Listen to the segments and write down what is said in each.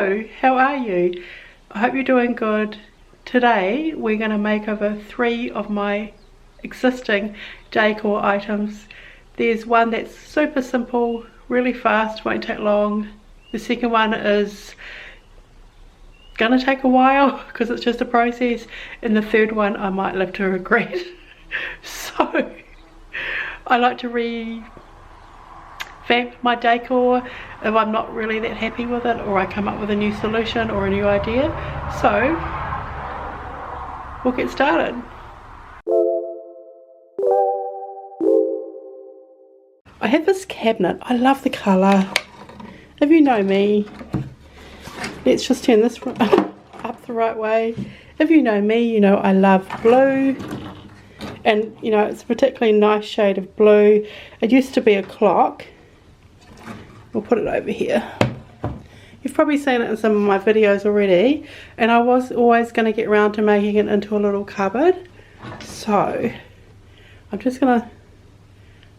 Hello, how are you? I hope you're doing good. Today we're going to make over 3 of my existing decor items. There's one that's super simple, really fast, won't take long. The second one is gonna take a while because it's just a process, and the third one I might live to regret. So I like to revamp my decor if I'm not really that happy with it, or I come up with a new solution or a new idea. So we'll get started. I have this cabinet. I love the colour. If you know me, let's just turn this up the right way. If you know me, you know I love blue, and you know it's a particularly nice shade of blue. It used to be a clock. We'll put it over here. You've probably seen it in some of my videos already, and I was always going to get around to making it into a little cupboard. So I'm just going to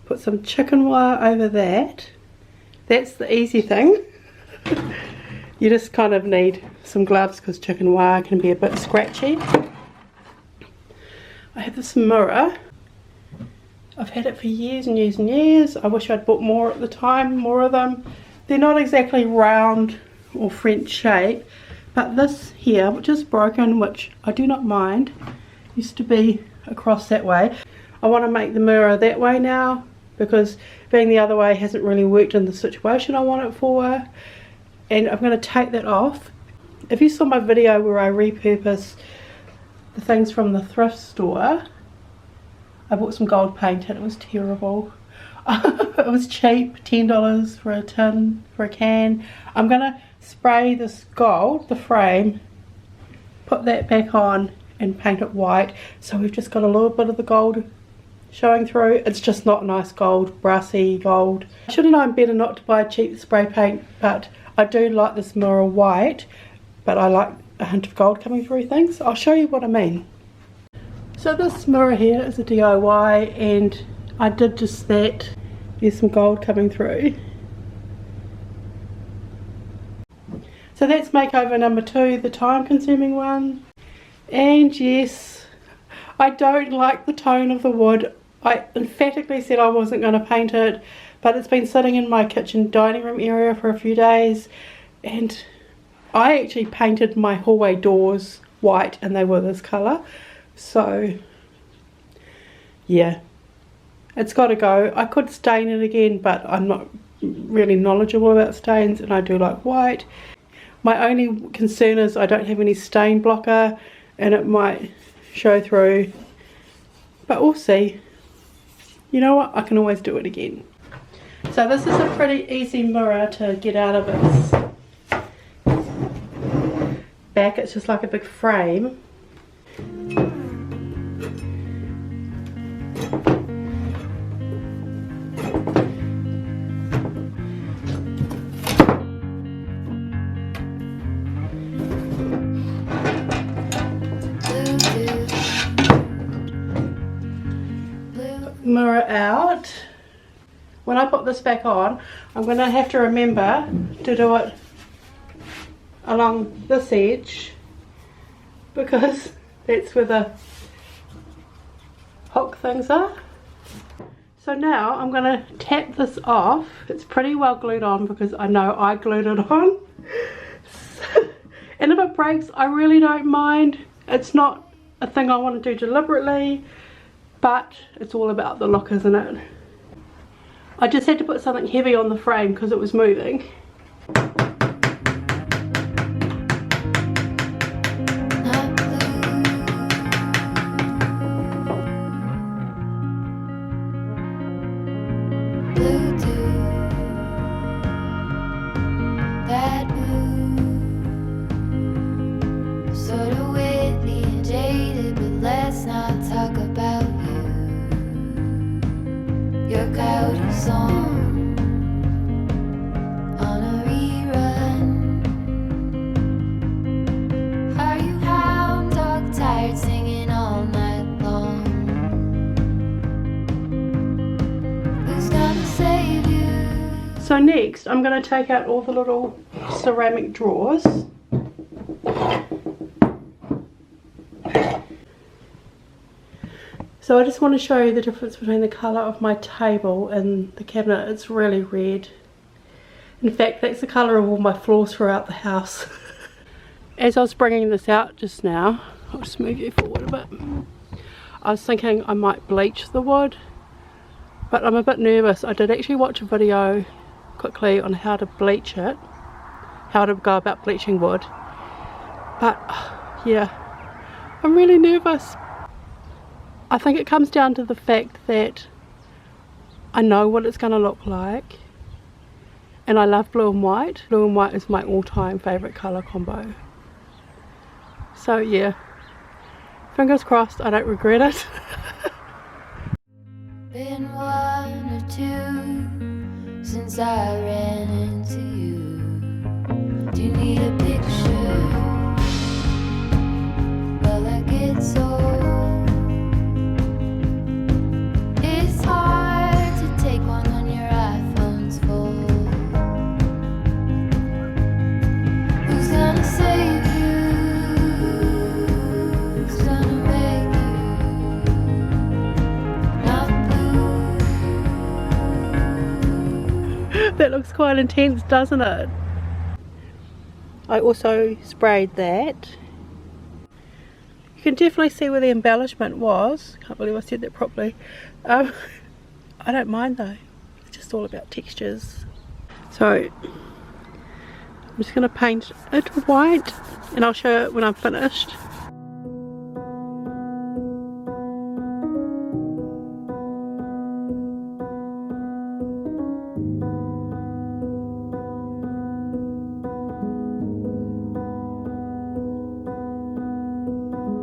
put some chicken wire over that. That's the easy thing. You just kind of need some gloves because chicken wire can be a bit scratchy. I have this mirror. I've had it for years and years and years. I wish I'd bought more at the time, more of them. They're not exactly round or French shape, but this here, which is broken, which I do not mind, used to be across that way. I want to make the mirror that way now because being the other way hasn't really worked in the situation I want it for. And I'm going to take that off. If you saw my video where I repurpose the things from the thrift store, I bought some gold paint and it was terrible. It was cheap, $10 for a tin, for a can. I'm going to spray this gold, the frame, put that back on and paint it white. So we've just got a little bit of the gold showing through. It's just not nice gold, brassy gold. I should have known better not to buy cheap spray paint, but I do like this mirror white, but I like a hint of gold coming through things. I'll show you what I mean. So this mirror here is a DIY, and I did just that. There's some gold coming through. So that's makeover number 2, the time consuming one. And yes, I don't like the tone of the wood. I emphatically said I wasn't going to paint it, but it's been sitting in my kitchen dining room area for a few days, and I actually painted my hallway doors white and they were this colour. So yeah, it's got to go. I could stain it again, but I'm not really knowledgeable about stains, and I do like white. My only concern is I don't have any stain blocker and it might show through, but we'll see. You know what, I can always do it again. So this is a pretty easy mirror to get out of its back. It's just like a big frame. Mirror out. When I put this back on, I'm going to have to remember to do it along this edge because that's where the hook things are. So now I'm going to tap this off. It's pretty well glued on because I know I glued it on. And if it breaks, I really don't mind. It's not a thing I want to do deliberately, but it's all about the look, isn't it? I just had to put something heavy on the frame because it was moving. So next I'm going to take out all the little ceramic drawers. So I just want to show you the difference between the colour of my table and the cabinet. It's really red. In fact, that's the colour of all my floors throughout the house. As I was bringing this out just now, I'll just move you forward a bit. I was thinking I might bleach the wood, but I'm a bit nervous. I did actually watch a video quickly on how to bleach it, how to go about bleaching wood, but yeah, I'm really nervous. I think it comes down to the fact that I know what it's going to look like, and I love blue and white. Blue and white is my all-time favourite colour combo. So yeah, fingers crossed I don't regret it. Been 1 or 2 since I ran into you. Do you need a picture? Well, I get so it's hard to take one when your iPhone's full. Who's gonna save you? Who's gonna make you not blue? That looks quite intense, doesn't it? I also sprayed that. You can definitely see where the embellishment was. Can't believe I said that properly. I don't mind though. It's just all about textures. So I'm just going to paint it white, and I'll show it when I'm finished.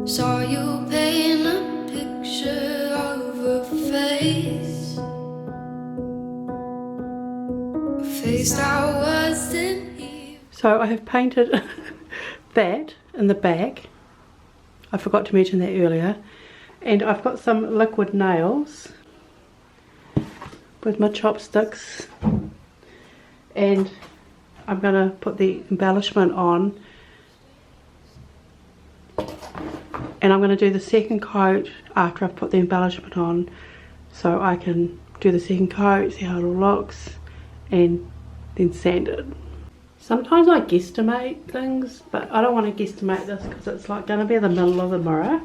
Saw you paint a picture of a face, a face that wasn't here. So I have painted that in the back. I forgot to mention that earlier. And I've got some liquid nails with my chopsticks, and I'm going to put the embellishment on, and I'm going to do the second coat after I've put the embellishment on, so I can do the second coat, see how it all looks, and then sand it. Sometimes I guesstimate things, but I don't want to guesstimate this because it's like going to be in the middle of the mirror.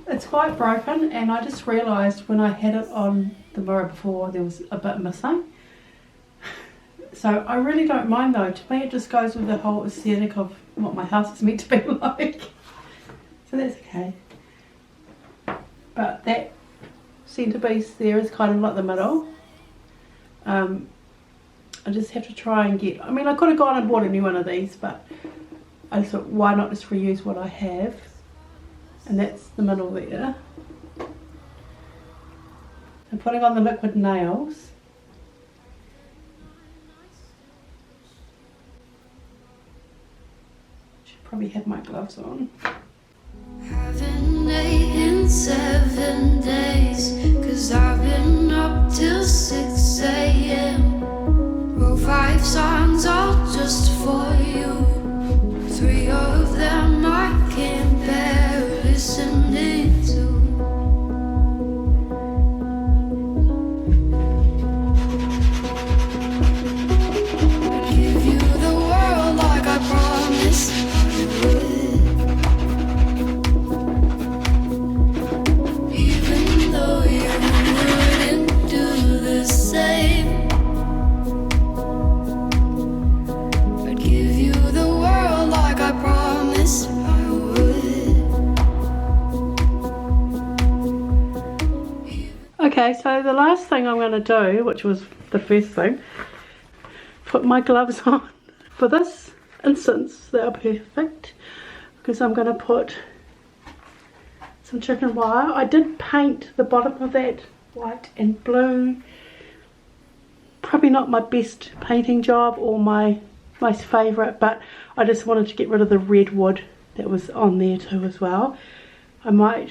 It's quite broken, and I just realised when I had it on the mirror before there was a bit missing. So I really don't mind though. To me it just goes with the whole aesthetic of what my house is meant to be like. So that's okay. But that centrepiece there is kind of like the middle. I just have to try and get, I mean I could have gone and bought a new one of these, but I just thought why not just reuse what I have. And that's the middle there. I'm putting on the liquid nails. Should probably have my gloves on. Haven't ate in 7 days, 'cause I've been up till 6 a.m. Wrote 5 songs all just for you. 3 of them I can't bear listening to. I'd give you the world like I promised I would. Even though you wouldn't do the same. I'd give you the world like I promised I would. Okay, so the last thing I'm going to do, which was the first thing, put my gloves on. For this instance, they are perfect because I'm going to put some chicken wire. I did paint the bottom of that white and blue. Probably not my best painting job or my most favourite, but I just wanted to get rid of the red wood that was on there too as well. I might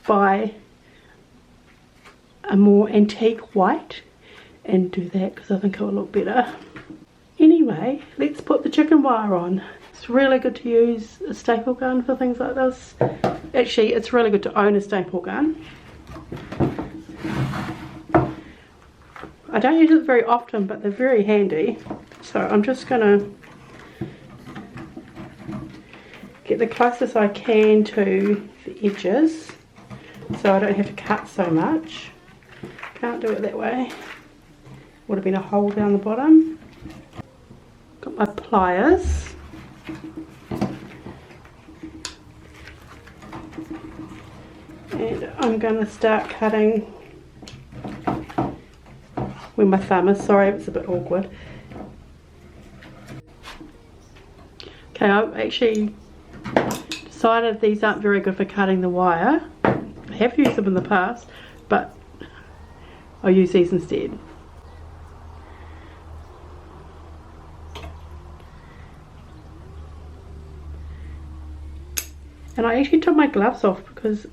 buy a more antique white and do that because I think it will look better. Anyway, let's put the chicken wire on. It's really good to use a staple gun for things like this. Actually, it's really good to own a staple gun. I don't use it very often, but they're very handy. So I'm just gonna get the closest I can to the edges so I don't have to cut so much. Can't do it that way. Would have been a hole down the bottom. Got my pliers. And I'm going to start cutting where my thumb is. Sorry, it's a bit awkward. Okay, I've actually decided these aren't very good for cutting the wire. I have used them in the past, but I'll use these instead. And I actually took my gloves off because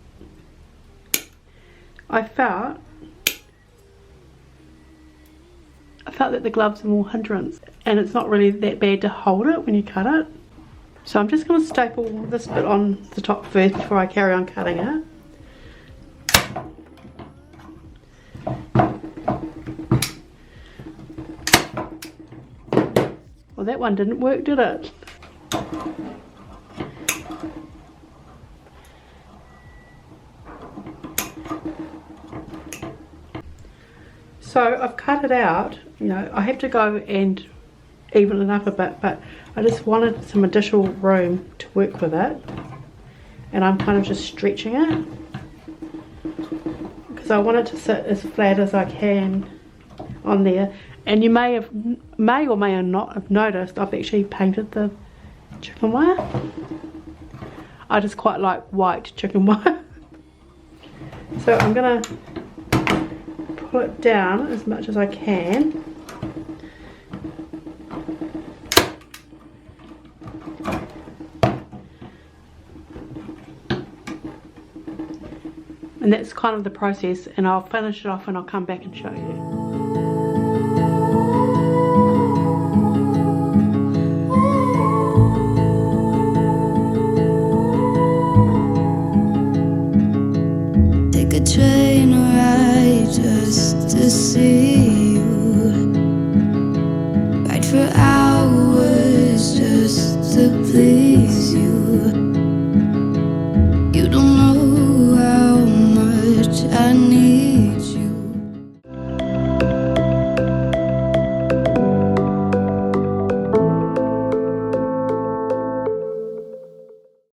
I felt that the gloves are more hindrance, and it's not really that bad to hold it when you cut it. So I'm just going to staple this bit on the top first before I carry on cutting it. Well, that one didn't work, did it? So I've cut it out. You know, I have to go and even it up a bit, but I just wanted some additional room to work with it, and I'm kind of just stretching it because I want it to sit as flat as I can on there. And you may or may not have noticed I've actually painted the chicken wire. I just quite like white chicken wire. So I'm gonna pull it down as much as I can. And that's kind of the process, and I'll finish it off and I'll come back and show you.